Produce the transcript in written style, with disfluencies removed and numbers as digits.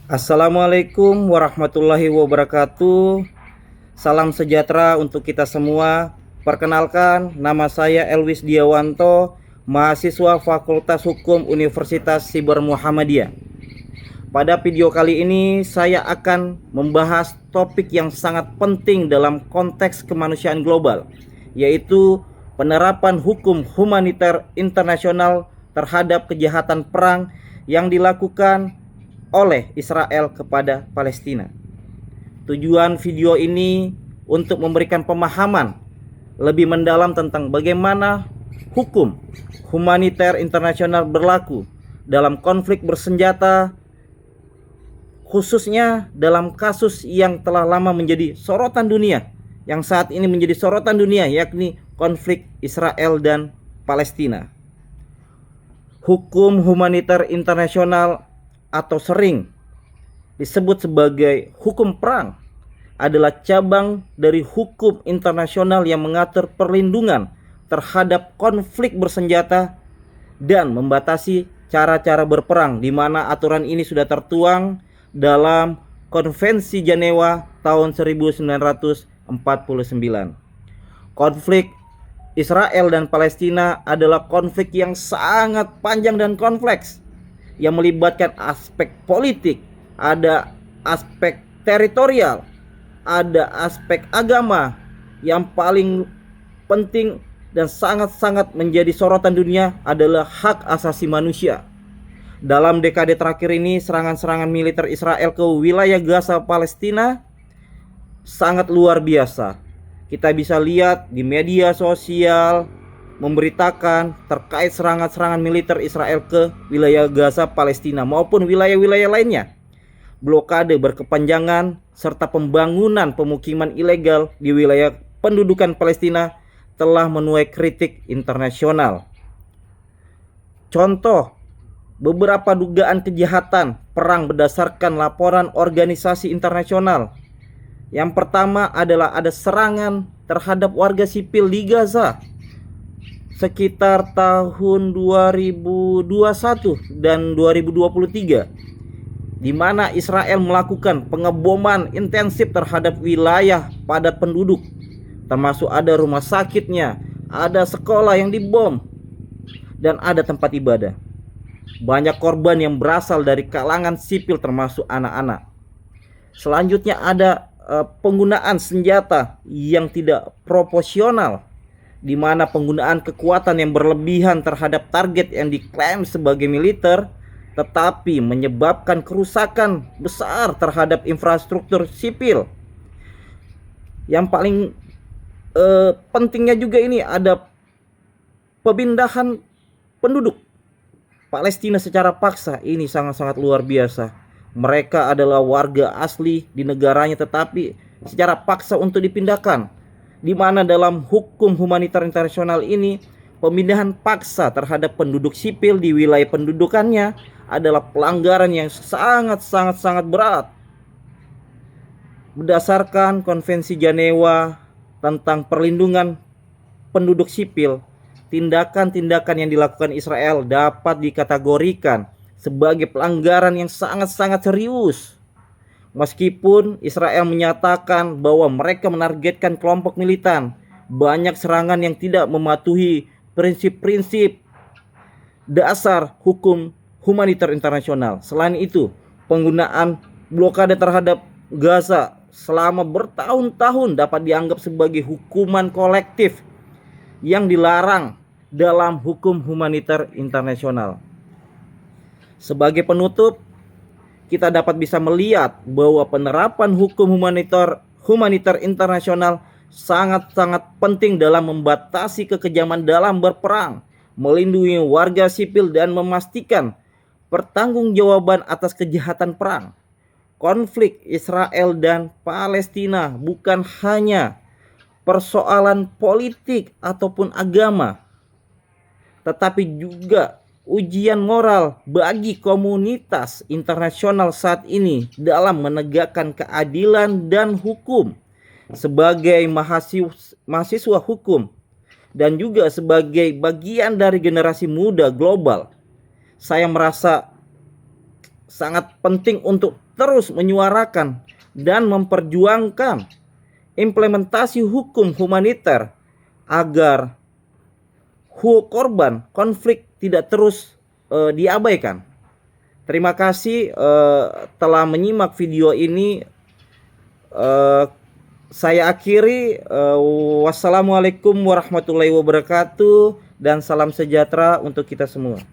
Assalamualaikum warahmatullahi wabarakatuh. Salam sejahtera untuk kita semua. Perkenalkan, nama saya Elwis Diawanto, mahasiswa Fakultas Hukum Universitas Siber Muhammadiyah. Pada video kali ini saya akan membahas topik yang sangat penting dalam konteks kemanusiaan global, yaitu penerapan hukum humaniter internasional terhadap kejahatan perang yang dilakukan oleh Israel kepada Palestina. Tujuan video ini untuk memberikan pemahaman lebih mendalam tentang bagaimana hukum humaniter internasional berlaku dalam konflik bersenjata, khususnya dalam kasus yang telah lama menjadi sorotan dunia, yang saat ini menjadi sorotan dunia, yakni konflik Israel dan Palestina. Hukum humaniter internasional atau sering disebut sebagai hukum perang adalah cabang dari hukum internasional yang mengatur perlindungan terhadap konflik bersenjata dan membatasi cara-cara berperang, di mana aturan ini sudah tertuang dalam Konvensi Jenewa tahun 1949. Konflik Israel dan Palestina adalah konflik yang sangat panjang dan kompleks, yang melibatkan aspek politik, ada aspek teritorial, ada aspek agama. Yang paling penting dan sangat-sangat menjadi sorotan dunia adalah hak asasi manusia. Dalam dekade terakhir ini, serangan-serangan militer Israel ke wilayah Gaza, Palestina sangat luar biasa. Kita bisa lihat di media sosial memberitakan terkait serangan-serangan militer Israel ke wilayah Gaza, Palestina maupun wilayah-wilayah lainnya. Blokade berkepanjangan serta pembangunan pemukiman ilegal di wilayah pendudukan Palestina telah menuai kritik internasional. Contoh beberapa dugaan kejahatan perang berdasarkan laporan organisasi internasional. Yang pertama adalah ada serangan terhadap warga sipil di Gaza sekitar tahun 2021 dan 2023, di mana Israel melakukan pengeboman intensif terhadap wilayah padat penduduk, termasuk ada rumah sakitnya, ada sekolah yang dibom, dan ada tempat ibadah. Banyak korban yang berasal dari kalangan sipil termasuk anak-anak. Selanjutnya ada penggunaan senjata yang tidak proporsional, di mana penggunaan kekuatan yang berlebihan terhadap target yang diklaim sebagai militer tetapi menyebabkan kerusakan besar terhadap infrastruktur sipil. Yang paling pentingnya juga ini ada pemindahan penduduk Palestina secara paksa. Ini sangat-sangat luar biasa. Mereka adalah warga asli di negaranya tetapi secara paksa untuk dipindahkan, di mana dalam hukum humanitar internasional ini pemindahan paksa terhadap penduduk sipil di wilayah pendudukannya adalah pelanggaran yang sangat berat. Berdasarkan Konvensi Jenewa tentang perlindungan penduduk sipil, tindakan-tindakan yang dilakukan Israel dapat dikategorikan sebagai pelanggaran yang sangat serius. Meskipun Israel menyatakan bahwa mereka menargetkan kelompok militan, banyak serangan yang tidak mematuhi prinsip-prinsip dasar hukum humaniter internasional. Selain itu, penggunaan blokade terhadap Gaza selama bertahun-tahun dapat dianggap sebagai hukuman kolektif yang dilarang dalam hukum humaniter internasional. Sebagai penutup, kita dapat bisa melihat bahwa penerapan hukum humaniter internasional sangat penting dalam membatasi kekejaman dalam berperang, melindungi warga sipil dan memastikan pertanggungjawaban atas kejahatan perang. Konflik Israel dan Palestina bukan hanya persoalan politik ataupun agama, tetapi juga ujian moral bagi komunitas internasional saat ini dalam menegakkan keadilan dan hukum. Sebagai mahasiswa hukum dan juga sebagai bagian dari generasi muda global, saya merasa sangat penting untuk terus menyuarakan dan memperjuangkan implementasi hukum humaniter agar korban konflik tidak terus diabaikan. Terima kasih telah menyimak video ini. Saya akhiri. Wassalamualaikum warahmatullahi wabarakatuh dan salam sejahtera untuk kita semua.